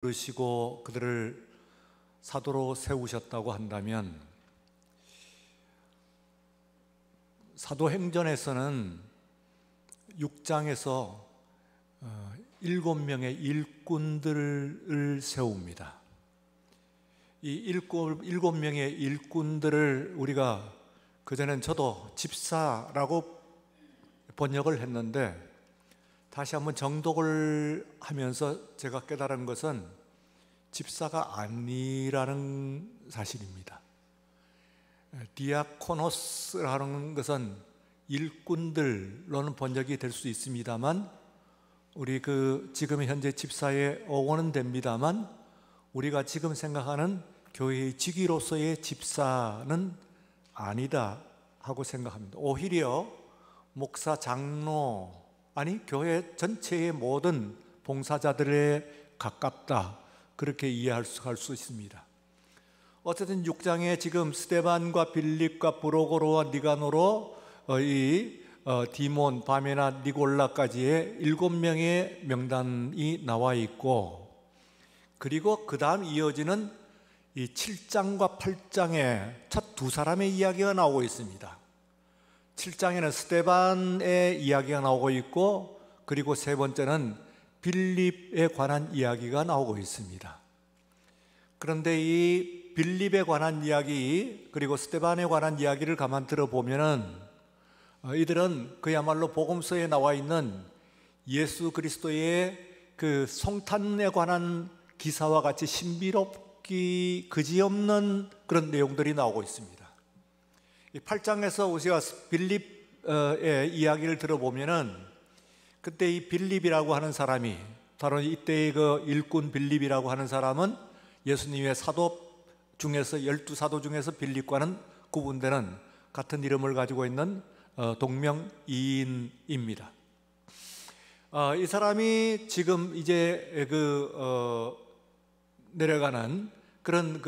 부르시고 그들을 사도로 세우셨다고 한다면, 사도행전에서는 6장에서 7명의 일꾼들을 세웁니다. 이 7명의 일꾼들을 우리가 그전엔 저도 집사라고 번역을 했는데, 다시 한번 정독을 하면서 제가 깨달은 것은 집사가 아니라는 사실입니다. 디아코노스라는 것은 일꾼들로는 번역이 될 수 있습니다만, 우리 지금 현재 집사의 어원은 됩니다만, 우리가 지금 생각하는 교회의 직위로서의 집사는 아니다 하고 생각합니다. 오히려 목사, 장로, 아니 교회 전체의 모든 봉사자들에 가깝다, 그렇게 이해할 수 있습니다. 어쨌든 6장에 지금 스데반과 빌립과 브로고로와 니가노로 디몬, 바메나, 니골라까지의 7명의 명단이 나와 있고, 그리고 그 다음 이어지는 이 7장과 8장에 첫 두 사람의 이야기가 나오고 있습니다. 7장에는 스데반의 이야기가 나오고 있고, 그리고 세 번째는 빌립에 관한 이야기가 나오고 있습니다. 그런데 이 빌립에 관한 이야기, 그리고 스데반에 관한 이야기를 가만 들어보면은 이들은 그야말로 복음서에 나와 있는 예수 그리스도의 그 성탄에 관한 기사와 같이 신비롭기 그지없는 그런 내용들이 나오고 있습니다. 이 8장에서 우리가 빌립의 이야기를 들어보면은, 그때 이 빌립이라고 하는 사람이, 바로 이때의 그 일꾼 빌립이라고 하는 사람은 예수님의 사도 중에서 12사도 중에서 빌립과는 구분되는 같은 이름을 가지고 있는 동명이인입니다. 이 사람이 지금 이제 내려가는 그런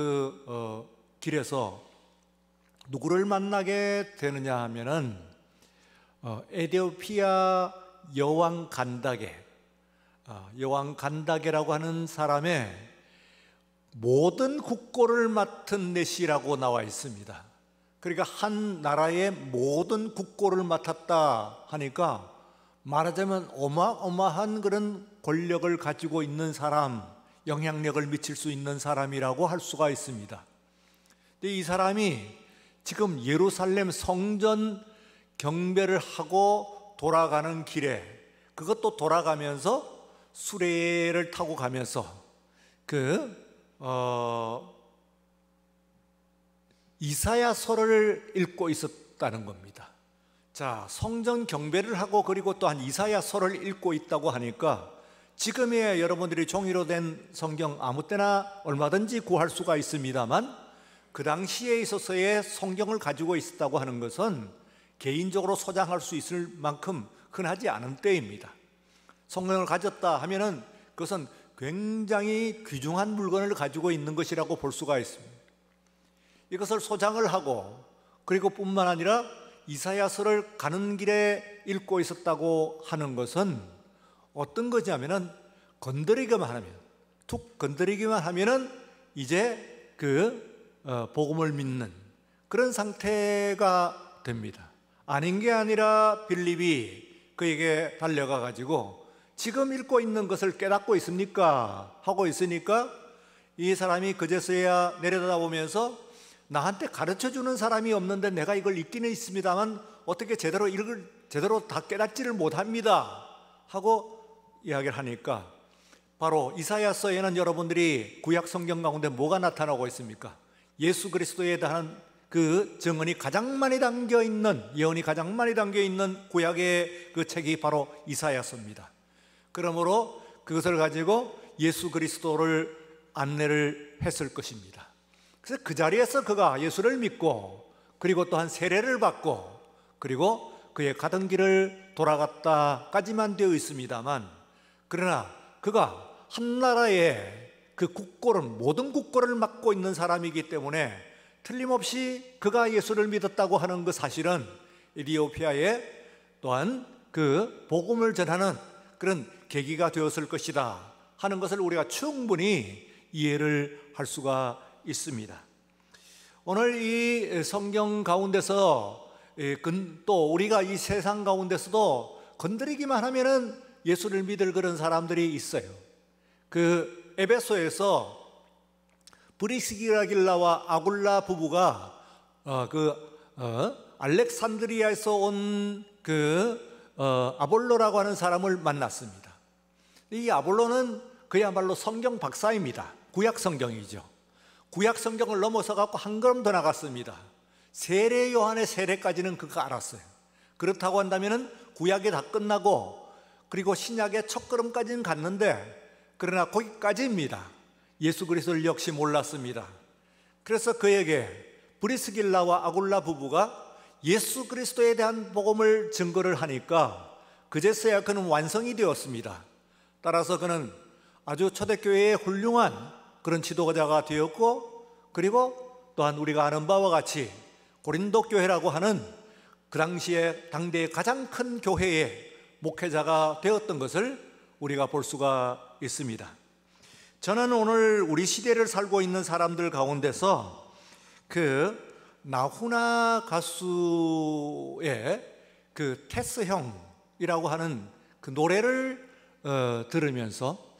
길에서 누구를 만나게 되느냐 하면은 에디오피아 여왕 간다게라고 하는 사람의 모든 국고를 맡은 내시라고 나와 있습니다. 그러니까 한 나라의 모든 국고를 맡았다 하니까, 말하자면 어마어마한 그런 권력을 가지고 있는 사람, 영향력을 미칠 수 있는 사람이라고 할 수가 있습니다. 근데 이 사람이 지금 예루살렘 성전 경배를 하고 돌아가는 길에, 그것도 돌아가면서 수레를 타고 가면서 이사야서를 읽고 있었다는 겁니다. 자, 성전 경배를 하고 그리고 또한 이사야서를 읽고 있다고 하니까, 지금의 여러분들이 종이로 된 성경 아무 때나 얼마든지 구할 수가 있습니다만, 그 당시에 있어서의 성경을 가지고 있었다고 하는 것은 개인적으로 소장할 수 있을 만큼 흔하지 않은 때입니다. 성경을 가졌다 하면은 그것은 굉장히 귀중한 물건을 가지고 있는 것이라고 볼 수가 있습니다. 이것을 소장을 하고, 그리고 뿐만 아니라 이사야서를 가는 길에 읽고 있었다고 하는 것은 어떤 거냐면은, 툭 건드리기만 하면은 이제 복음을 믿는 그런 상태가 됩니다. 아닌 게 아니라 빌립이 그에게 달려가 가지고 지금 읽고 있는 것을 깨닫고 있습니까? 하고 있으니까, 이 사람이 그제서야 내려다보면서, 나한테 가르쳐주는 사람이 없는데 내가 이걸 읽기는 있습니다만 어떻게 제대로 다 깨닫지를 못합니다 하고 이야기를 하니까, 바로 이사야서에는 여러분들이 구약 성경 가운데 뭐가 나타나고 있습니까? 예수 그리스도에 대한 그 증언이 가장 많이 담겨 있는, 예언이 가장 많이 담겨 있는 구약의 그 책이 바로 이사야서입니다. 그러므로 그것을 가지고 예수 그리스도를 안내를 했을 것입니다. 그래서 그 자리에서 그가 예수를 믿고, 그리고 또한 세례를 받고, 그리고 그의 가던 길을 돌아갔다까지만 되어 있습니다만, 그러나 그가 한 나라의 그 모든 국고를 맡고 있는 사람이기 때문에 틀림없이 그가 예수를 믿었다고 하는 그 사실은 에티오피아에 또한 그 복음을 전하는 그런 계기가 되었을 것이다 하는 것을 우리가 충분히 이해를 할 수가 있습니다. 오늘 이 성경 가운데서 또 우리가 이 세상 가운데서도 건드리기만 하면은 예수를 믿을 그런 사람들이 있어요. 그 에베소에서 브리스기라길라와 아굴라 부부가 알렉산드리아에서 온 아볼로라고 하는 사람을 만났습니다. 이 아볼로는 그야말로 성경 박사입니다. 구약 성경이죠. 구약 성경을 넘어서 갖고 한 걸음 더 나갔습니다. 세례 요한의 세례까지는 그가 알았어요. 그렇다고 한다면은 구약이 다 끝나고 그리고 신약의 첫 걸음까지는 갔는데, 그러나 거기까지입니다. 예수 그리스도를 역시 몰랐습니다. 그래서 그에게 브리스길라와 아굴라 부부가 예수 그리스도에 대한 복음을 증거를 하니까 그제서야 그는 완성이 되었습니다. 따라서 그는 아주 초대교회의 훌륭한 그런 지도자가 되었고, 그리고 또한 우리가 아는 바와 같이 고린도 교회라고 하는 그 당시에 당대의 가장 큰 교회의 목회자가 되었던 것을 우리가 볼 수가 있습니다. 저는 오늘 우리 시대를 살고 있는 사람들 가운데서 그 나훈아 가수의 그 테스 형이라고 하는 그 노래를 들으면서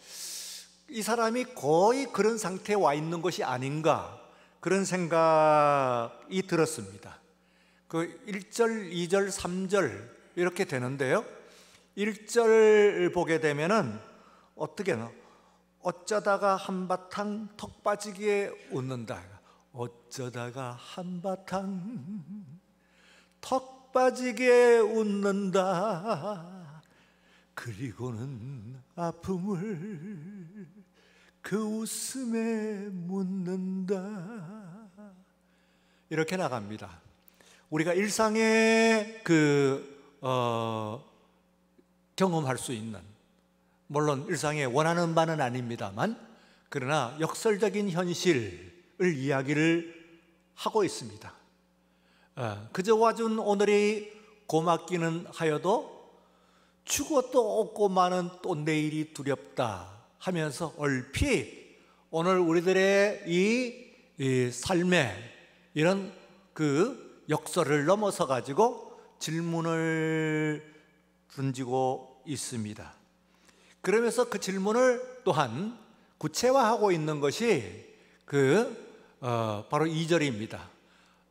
이 사람이 거의 그런 상태에 와 있는 것이 아닌가, 그런 생각이 들었습니다. 그 1절, 2절, 3절 이렇게 되는데요, 1절 보게 되면은 어떻게 어쩌다가 한바탕 턱 빠지게 웃는다. 어쩌다가 한바탕 턱 빠지게 웃는다. 그리고는 아픔을 그 웃음에 묻는다. 이렇게 나갑니다. 우리가 일상에 경험할 수 있는, 물론 일상에 원하는 바는 아닙니다만, 그러나 역설적인 현실을 이야기를 하고 있습니다. 그저 와준 오늘이 고맙기는 하여도 죽어도 없고 마는 또 내일이 두렵다 하면서 얼핏 오늘 우리들의 이 삶의 이런 그 역설을 넘어서 가지고 질문을 던지고 있습니다. 그러면서 그 질문을 또한 구체화하고 있는 것이 바로 2절입니다.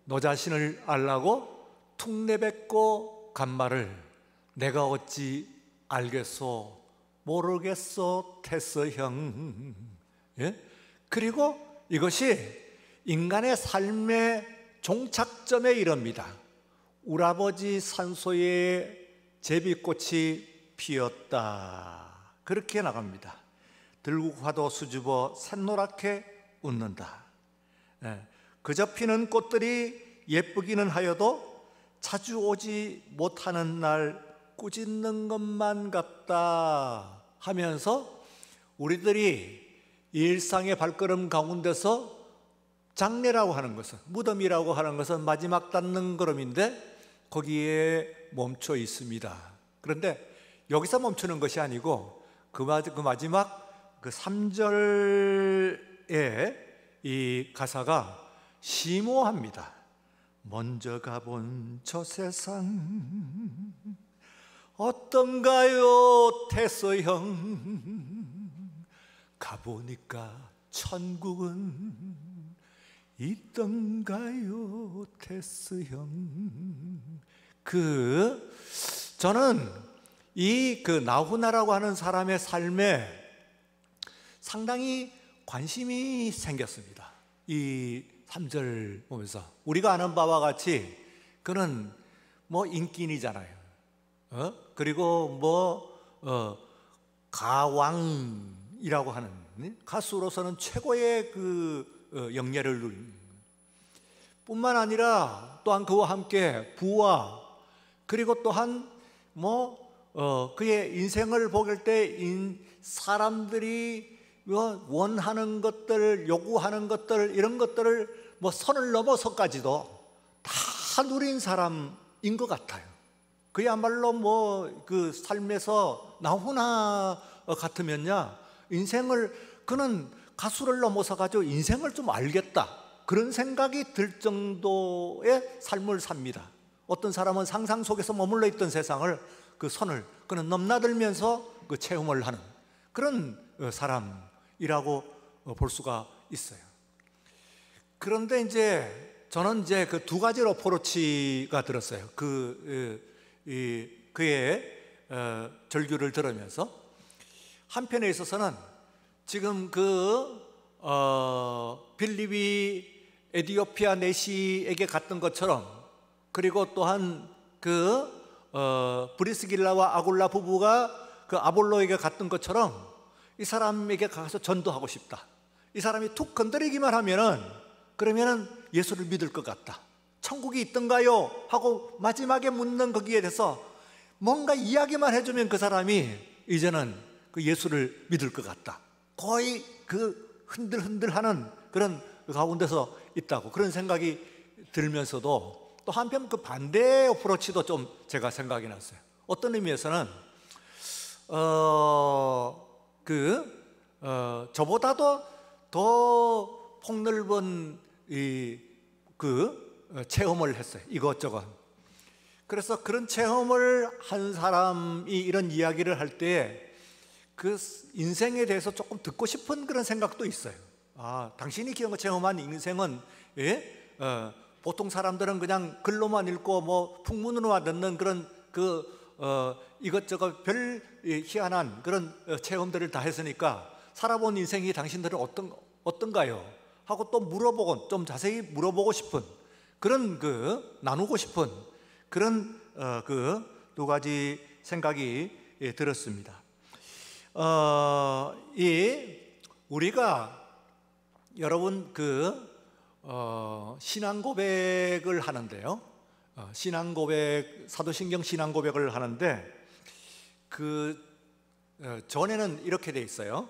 너 자신을 알라고 툭 내뱉고 간 말을 내가 어찌 알겠소 모르겠소 테스 형. 예? 그리고 이것이 인간의 삶의 종착점에 이릅니다. 우라버지 산소에 제비꽃이 피었다. 그렇게 나갑니다. 들국화도 수줍어 샛노랗게 웃는다. 그저 피는 꽃들이 예쁘기는 하여도 자주 오지 못하는 날 꾸짖는 것만 같다 하면서 우리들이 일상의 발걸음 가운데서 장례라고 하는 것은, 무덤이라고 하는 것은 마지막 닿는 걸음인데 거기에 멈춰 있습니다. 그런데 여기서 멈추는 것이 아니고 그 마지막 그 3절의 이 가사가 심오합니다. 먼저 가본 저 세상 어떤가요 테스 형. 가보니까 천국은 있던가요 테스 형. 저는 이 나훈아라고 하는 사람의 삶에 상당히 관심이 생겼습니다. 이 3절 보면서 우리가 아는 바와 같이 그는 인기인이잖아요. 그리고 가왕이라고 하는 가수로서는 최고의 영예를 누린 뿐만 아니라 또한 그와 함께 부와, 그리고 또한 그의 인생을 보길 때 사람들이 원하는 것들, 요구하는 것들, 이런 것들을 선을 넘어서까지도 다 누린 사람인 것 같아요. 그야말로 그 삶에서 나훈아 같으면야 그는 가수를 넘어서 가지고 인생을 좀 알겠다, 그런 생각이 들 정도의 삶을 삽니다. 어떤 사람은 상상 속에서 머물러 있던 세상을 그 선을 그는 넘나들면서 그 체험을 하는 그런 사람이라고 볼 수가 있어요. 그런데 이제 저는 이제 그 두 가지 어프로치가 들었어요. 그의 절규를 들으면서 한편에 있어서는 지금 빌립이 에디오피아 내시에게 갔던 것처럼, 그리고 또한 브리스길라와 아굴라 부부가 그 아볼로에게 갔던 것처럼 이 사람에게 가서 전도하고 싶다. 이 사람이 툭 건드리기만 하면은 그러면은 예수를 믿을 것 같다. 천국이 있던가요? 하고 마지막에 묻는 거기에 대해서 뭔가 이야기만 해주면 그 사람이 이제는 그 예수를 믿을 것 같다. 거의 그 흔들흔들하는 그런 가운데서 있다고, 그런 생각이 들면서도 또 한편 그 반대 어프로치도 좀 제가 생각이 났어요. 어떤 의미에서는 저보다도 더 폭넓은 체험을 했어요. 이것저것. 그래서 그런 체험을 한 사람이 이런 이야기를 할 때 그 인생에 대해서 조금 듣고 싶은 그런 생각도 있어요. 당신이 체험한 인생은 보통 사람들은 그냥 글로만 읽고 뭐 풍문으로만 듣는 그런 이것저것 별 희한한 그런 체험들을 다 했으니까 살아본 인생이 당신들은 어떤가요? 하고 또 물어보고 좀 자세히 물어보고 싶은 그런 나누고 싶은 그런 두 가지 생각이 들었습니다. 우리가 여러분 신앙 고백을 하는데요. 신앙 고백, 사도신경 신앙 고백을 하는데 전에는 이렇게 돼 있어요.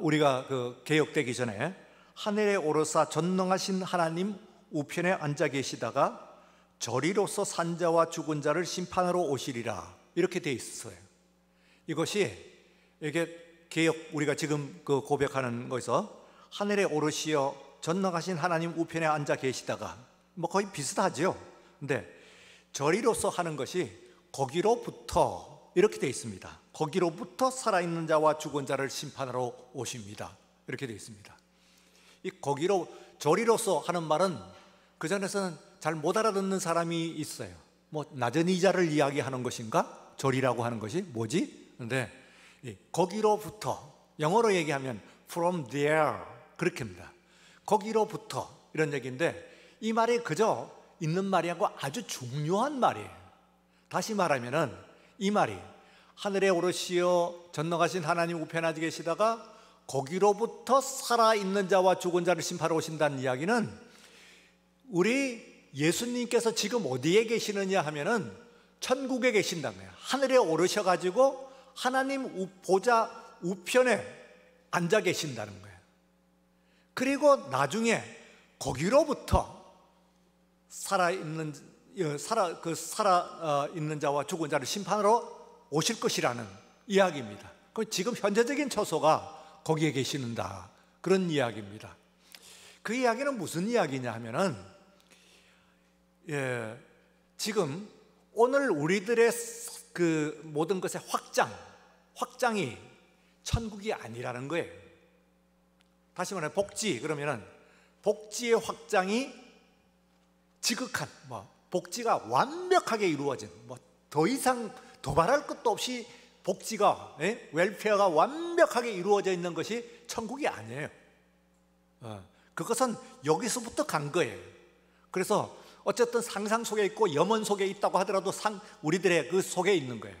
우리가 개혁되기 전에 하늘에 오르사 전능하신 하나님 우편에 앉아 계시다가 저리로서 산자와 죽은 자를 심판하러 오시리라, 이렇게 돼 있어요. 이게 개혁, 우리가 지금 고백하는 거에서 하늘에 오르시어 전능하신 하나님 우편에 앉아 계시다가 뭐 거의 비슷하죠. 근데 저리로서 하는 것이 거기로부터 이렇게 돼 있습니다. 거기로부터 살아있는 자와 죽은 자를 심판하러 오십니다, 이렇게 돼 있습니다. 이 저리로서 하는 말은 그전에서는 잘 못 알아듣는 사람이 있어요. 뭐 낮은 이자를 이야기하는 것인가? 저리라고 하는 것이 뭐지? 근데 거기로부터, 영어로 얘기하면 from there, 그렇게 합니다. 거기로부터, 이런 얘기인데 이 말이 그저 있는 말이 아니고 아주 중요한 말이에요. 다시 말하면은 이 말이 하늘에 오르시어 전능하신 하나님 우편에 앉아 계시다가 거기로부터 살아있는 자와 죽은 자를 심판하러 오신다는 이야기는, 우리 예수님께서 지금 어디에 계시느냐 하면은 천국에 계신다는 거예요. 하늘에 오르셔가지고 하나님 보좌 우편에 앉아 계신다는 거예요. 그리고 나중에 거기로부터 살아있는 자와 죽은 자를 심판하러 오실 것이라는 이야기입니다. 지금 현재적인 처소가 거기에 계시는다, 그런 이야기입니다. 그 이야기는 무슨 이야기냐 하면은 지금 오늘 우리들의 모든 것의 확장이 천국이 아니라는 거예요. 다시 말해 복지, 그러면은 복지의 확장이 지극한, 복지가 완벽하게 이루어진, 더 이상 도발할 것도 없이 복지가, 웰페어가 완벽하게 이루어져 있는 것이 천국이 아니에요. 그것은 여기서부터 간 거예요. 그래서 어쨌든 상상 속에 있고 염원 속에 있다고 하더라도 우리들의 그 속에 있는 거예요.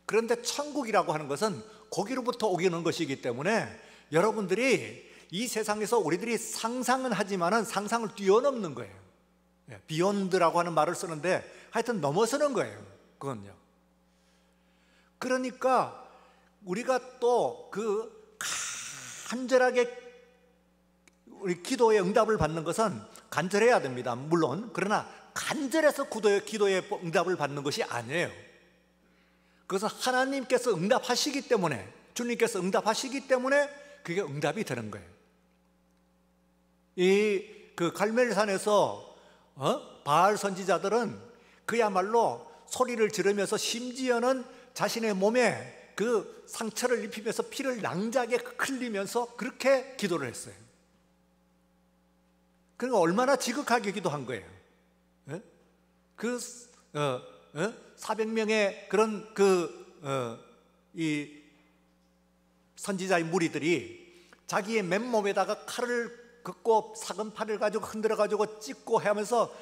그런데 천국이라고 하는 것은 거기로부터 오기는 것이기 때문에 여러분들이 이 세상에서 우리들이 상상은 하지만은 상상을 뛰어넘는 거예요. 비욘드라고 하는 말을 쓰는데 하여튼 넘어서는 거예요, 그건요. 그러니까 우리가 또 간절하게 우리 기도의 응답을 받는 것은 간절해야 됩니다, 물론. 그러나 간절해서 기도의 응답을 받는 것이 아니에요. 그것은 하나님께서 응답하시기 때문에 주님께서 응답하시기 때문에 그게 응답이 되는 거예요. 이 그 갈멜산에서 바알 선지자들은 그야말로 소리를 지르면서 심지어는 자신의 몸에 그 상처를 입히면서 피를 낭자하게 흘리면서 그렇게 기도를 했어요. 그러니까 얼마나 지극하게 기도한 거예요. 그 400명의 그런 이 선지자의 무리들이 자기의 맨몸에다가 칼을 긋고 삭은 팔을 가지고 흔들어 가지고 찢고 하면서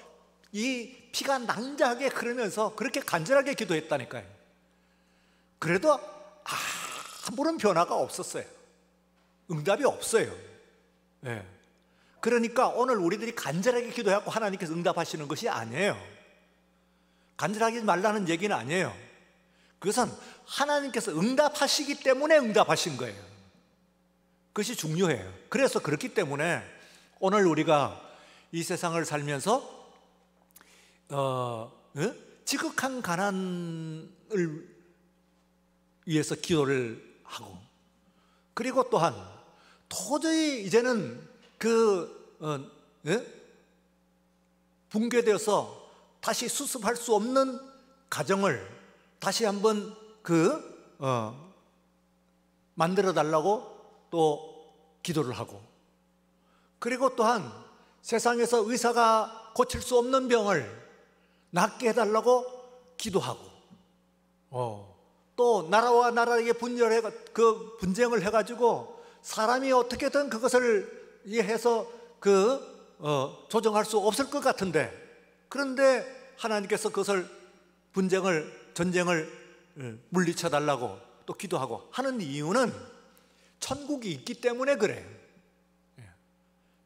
이 피가 낭자하게 흐르면서 그렇게 간절하게 기도했다니까요. 그래도 아무런 변화가 없었어요. 응답이 없어요. 네. 그러니까 오늘 우리들이 간절하게 기도하고 하나님께서 응답하시는 것이 아니에요. 간절하게 말라는 얘기는 아니에요. 그것은 하나님께서 응답하시기 때문에 응답하신 거예요. 그것이 중요해요. 그래서 그렇기 때문에 오늘 우리가 이 세상을 살면서 지극한 가난을 위해서 기도를 하고, 그리고 또한 도저히 이제는 붕괴되어서 다시 수습할 수 없는 가정을 다시 한번 만들어 달라고 또 기도를 하고, 그리고 또한 세상에서 의사가 고칠 수 없는 병을 낫게 해달라고 기도하고, 또 나라와 나라에게 분쟁을 해가지고 사람이 어떻게든 그것을 해서 조정할 수 없을 것 같은데, 그런데 하나님께서 그것을 전쟁을 물리쳐 달라고 또 기도하고 하는 이유는 천국이 있기 때문에 그래요.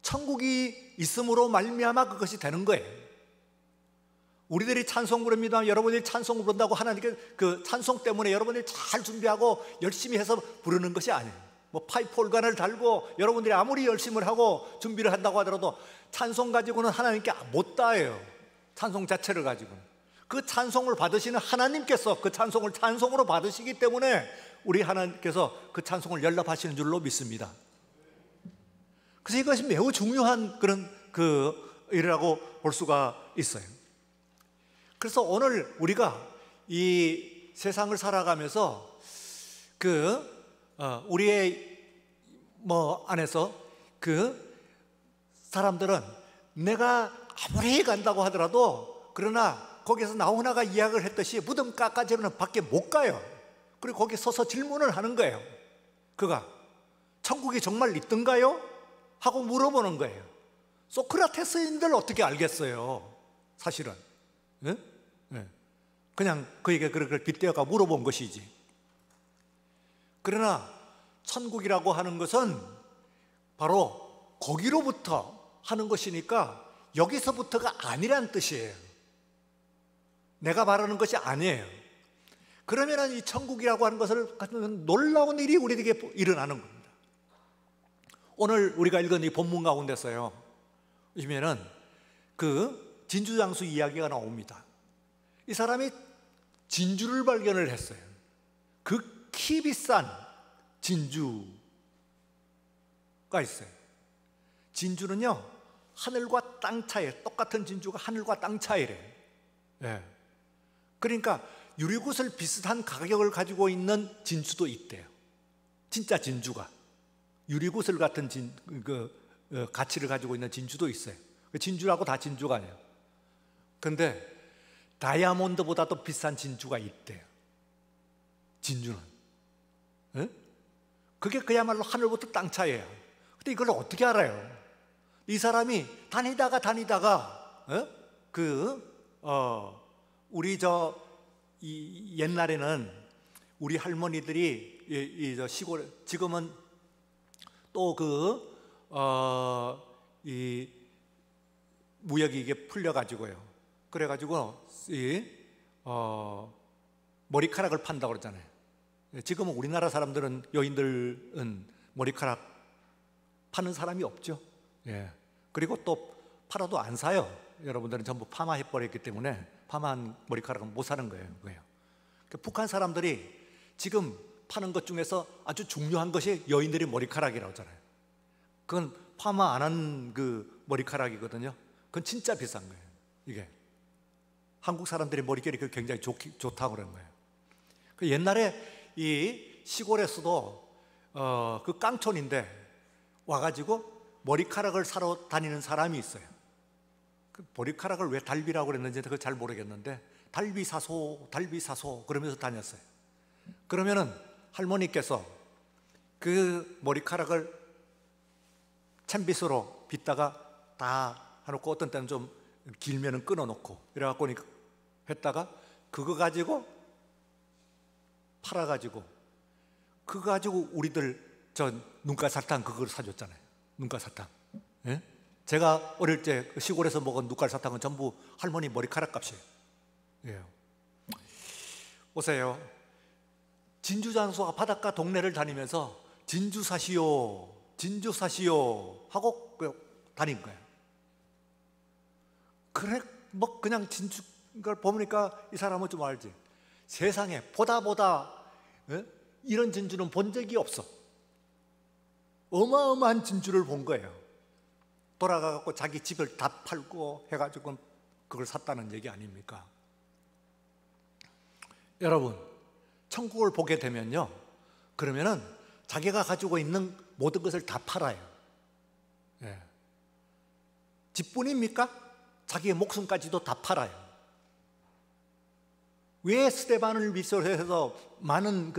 천국이 있음으로 말미암아 그것이 되는 거예요. 우리들이 찬송 부릅니다. 여러분들이 찬송 부른다고 하나님께 그 찬송 때문에 여러분들이 잘 준비하고 열심히 해서 부르는 것이 아니에요. 뭐 파이프 오르간을 달고 여러분들이 아무리 열심을 하고 준비를 한다고 하더라도 찬송 가지고는 하나님께 못 따요. 찬송 자체를 가지고 그 찬송을 받으시는 하나님께서 그 찬송을 찬송으로 받으시기 때문에 우리 하나님께서 그 찬송을 연락하시는 줄로 믿습니다. 그래서 이것이 매우 중요한 그런 일이라고 볼 수가 있어요. 그래서 오늘 우리가 이 세상을 살아가면서 우리의 안에서 사람들은 내가 아무리 간다고 하더라도, 그러나 거기서 나훈아가 이야기를 했듯이 무덤 깎아지는 밖에 못 가요. 그리고 거기 서서 질문을 하는 거예요. 그가 천국이 정말 있던가요? 하고 물어보는 거예요. 소크라테스인들 어떻게 알겠어요? 사실은 그냥 그에게 그걸 빗대어가 물어본 것이지. 그러나 천국이라고 하는 것은 바로 거기로부터 하는 것이니까 여기서부터가 아니란 뜻이에요. 내가 말하는 것이 아니에요. 그러면 이 천국이라고 하는 것을 갖는 놀라운 일이 우리에게 일어나는 겁니다. 오늘 우리가 읽은 이 본문 가운데서요, 보시면은 진주장수 이야기가 나옵니다. 이 사람이 진주를 발견을 했어요. 극히 비싼 진주가 있어요. 진주는요, 하늘과 땅 차이, 똑같은 진주가 하늘과 땅 차이래요. 그러니까 유리구슬 비슷한 가격을 가지고 있는 진주도 있대요. 진짜 진주가 유리구슬 같은 가치를 가지고 있는 진주도 있어요. 진주라고 다 진주가 아니에요. 근데 다이아몬드보다도 비싼 진주가 있대요. 진주는. 그게 그야말로 하늘부터 땅 차이예요. 근데 이걸 어떻게 알아요? 이 사람이 다니다가 우리 옛날에는 우리 할머니들이 시골, 지금은 또 이 무역이 이게 풀려가지고요. 그래가지고 머리카락을 판다고 그러잖아요. 지금은 우리나라 사람들은, 여인들은 머리카락 파는 사람이 없죠. 그리고 또 팔아도 안 사요. 여러분들은 전부 파마해버렸기 때문에 파마한 머리카락은 못 사는 거예요. 북한 사람들이 지금 파는 것 중에서 아주 중요한 것이 여인들의 머리카락이라고 하잖아요. 그건 파마 안 한 그 머리카락이거든요. 그건 진짜 비싼 거예요. 이게 한국 사람들의 머릿결이 굉장히 좋다고 그러는 거예요. 그 옛날에 이 시골에서도 그 깡촌인데 와가지고 머리카락을 사러 다니는 사람이 있어요. 그 머리카락을 왜 달비라고 그랬는지 그걸 잘 모르겠는데 달비 사소 그러면서 다녔어요. 그러면은 할머니께서 그 머리카락을 챔빗으로 빗다가 다 해놓고 어떤 때는 좀 길면은 끊어놓고 이래갖고 했다가 그거 가지고 팔아가지고 그거 가지고 우리들 저 눈가 사탕 그걸 사줬잖아요. 눈가 사탕. 예? 제가 어릴 때 시골에서 먹은 눈가 사탕은 전부 할머니 머리카락 값이에요. 예. 보세요. 진주 장수가 바닷가 동네를 다니면서 진주 사시오 하고 다닌 거예요. 그래 뭐 그냥 진주 걸 보니까 이 사람은 좀 알지. 세상에 보다 이런 진주는 본 적이 없어. 어마어마한 진주를 본 거예요. 돌아가갖고 자기 집을 다 팔고 해가지고 그걸 샀다는 얘기 아닙니까? 여러분, 천국을 보게 되면요, 그러면은 자기가 가지고 있는 모든 것을 다 팔아요. 예. 집뿐입니까? 자기의 목숨까지도 다 팔아요. 왜 스데반을 비롯해서 많은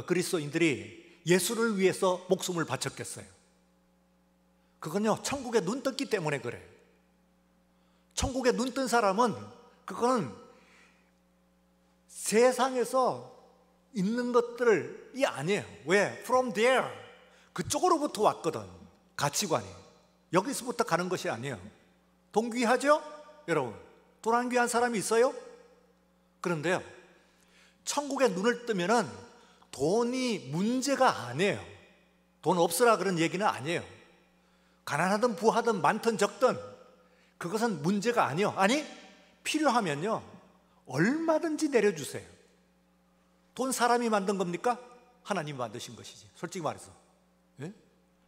그리스도인들이 예수를 위해서 목숨을 바쳤겠어요? 그건요, 천국에 눈 떴기 때문에 그래요. 천국에 눈 뜬 사람은 그거는 세상에서 있는 것들이 아니에요. 왜? From there. 그쪽으로부터 왔거든. 가치관이. 여기서부터 가는 것이 아니에요. 돈 귀하죠? 여러분, 돈 안 귀한 사람이 있어요? 그런데요, 천국에 눈을 뜨면은 돈이 문제가 아니에요. 돈 없으라 그런 얘기는 아니에요. 가난하든 부하든 많든 적든 그것은 문제가 아니에요. 아니, 필요하면요 얼마든지 내려주세요. 돈 사람이 만든 겁니까? 하나님이 만드신 것이지, 솔직히 말해서. 예?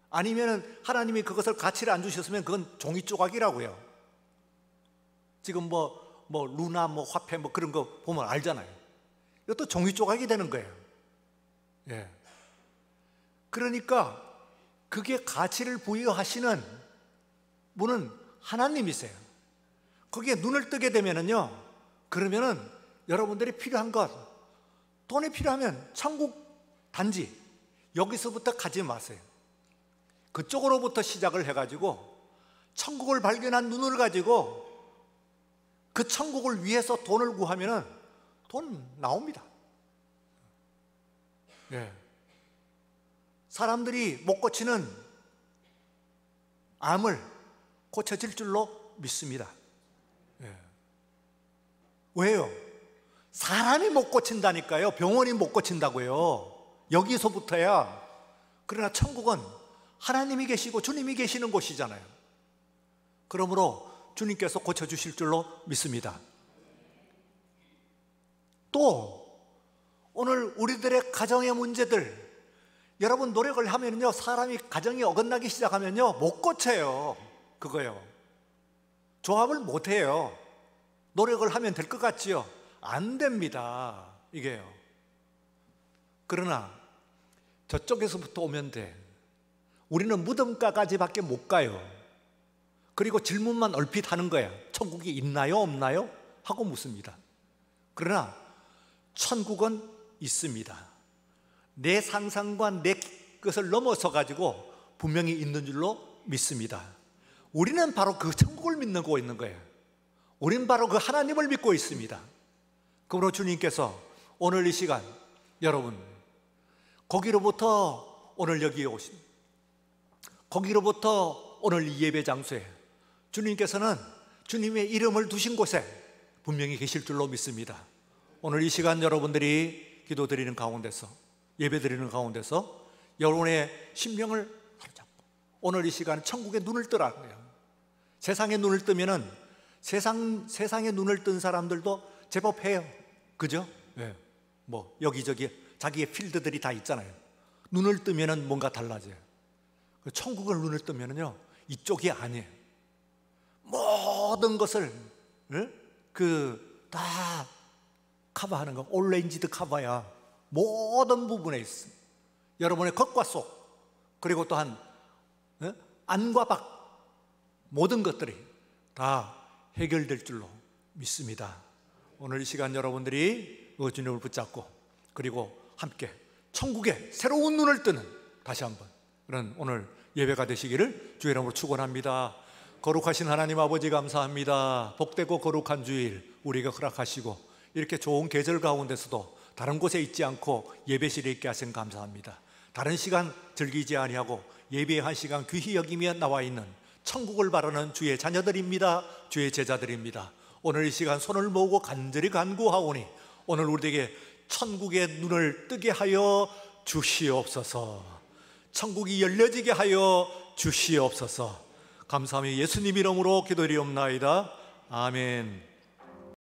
아니면은 하나님이 그것을 가치를 안 주셨으면 그건 종이 조각이라고요. 지금 뭐 루나 화폐 그런 거 보면 알잖아요. 이것도 종이 조각이 되는 거예요. 예. 그러니까 그게 가치를 부여하시는 분은 하나님이세요. 거기에 눈을 뜨게 되면은요, 그러면은 여러분들이 필요한 것, 돈이 필요하면 천국 단지 여기서부터 가지 마세요. 그쪽으로부터 시작을 해가지고 천국을 발견한 눈을 가지고 그 천국을 위해서 돈을 구하면은 돈 나옵니다. 예. 사람들이 못 고치는 암을 고쳐질 줄로 믿습니다. 예. 왜요? 사람이 못 고친다니까요. 병원이 못 고친다고요. 여기서부터야. 그러나 천국은 하나님이 계시고 주님이 계시는 곳이잖아요. 그러므로 주님께서 고쳐주실 줄로 믿습니다. 또 오늘 우리들의 가정의 문제들, 여러분 노력을 하면요, 사람이 가정이 어긋나기 시작하면요 못 고쳐요. 그거요. 조합을 못 해요. 노력을 하면 될 것 같지요? 안 됩니다. 이게요. 그러나 저쪽에서부터 오면 돼. 우리는 무덤가까지밖에 못 가요. 그리고 질문만 얼핏 하는 거야. 천국이 있나요? 없나요? 하고 묻습니다. 그러나 천국은 있습니다. 내 상상과 내 것을 넘어서 가지고 분명히 있는 줄로 믿습니다. 우리는 바로 그 천국을 믿고 있는 거예요. 우리는 바로 그 하나님을 믿고 있습니다. 그러므로 주님께서 오늘 이 시간 여러분 거기로부터 오늘 여기에 오신, 거기로부터 오늘 이 예배 장소에 주님께서는 주님의 이름을 두신 곳에 분명히 계실 줄로 믿습니다. 오늘 이 시간 여러분들이 기도드리는 가운데서, 예배드리는 가운데서 여러분의 심령을 사로잡고 오늘 이 시간 천국에 눈을 뜨라고요. 세상에 눈을 뜨면은 세상에 눈을 뜬 사람들도 제법 해요. 그죠? 네. 뭐 여기저기 자기의 필드들이 다 있잖아요. 눈을 뜨면은 뭔가 달라져요. 천국을 눈을 뜨면은요, 이쪽이 아니에요. 모든 것을 다 커버하는 거, 올레인지드 커버야. 모든 부분에 있습니다. 여러분의 겉과 속, 그리고 또한 안과 밖, 모든 것들이 다 해결될 줄로 믿습니다. 오늘 이 시간 여러분들이 주님을 붙잡고, 그리고 함께 천국의 새로운 눈을 뜨는 다시 한번 그런 오늘 예배가 되시기를 주의 이름으로 축원합니다. 거룩하신 하나님 아버지 감사합니다. 복되고 거룩한 주일 우리가 허락하시고, 이렇게 좋은 계절 가운데서도 다른 곳에 있지 않고 예배실에 있게 하신 감사합니다. 다른 시간 즐기지 아니하고 예배의 한 시간 귀히 여기며 나와 있는 천국을 바라는 주의 자녀들입니다. 주의 제자들입니다. 오늘 이 시간 손을 모으고 간절히 간구하오니 오늘 우리에게 천국의 눈을 뜨게 하여 주시옵소서. 천국이 열려지게 하여 주시옵소서. 감사하며 예수님 이름으로 기도드리옵나이다. 아멘.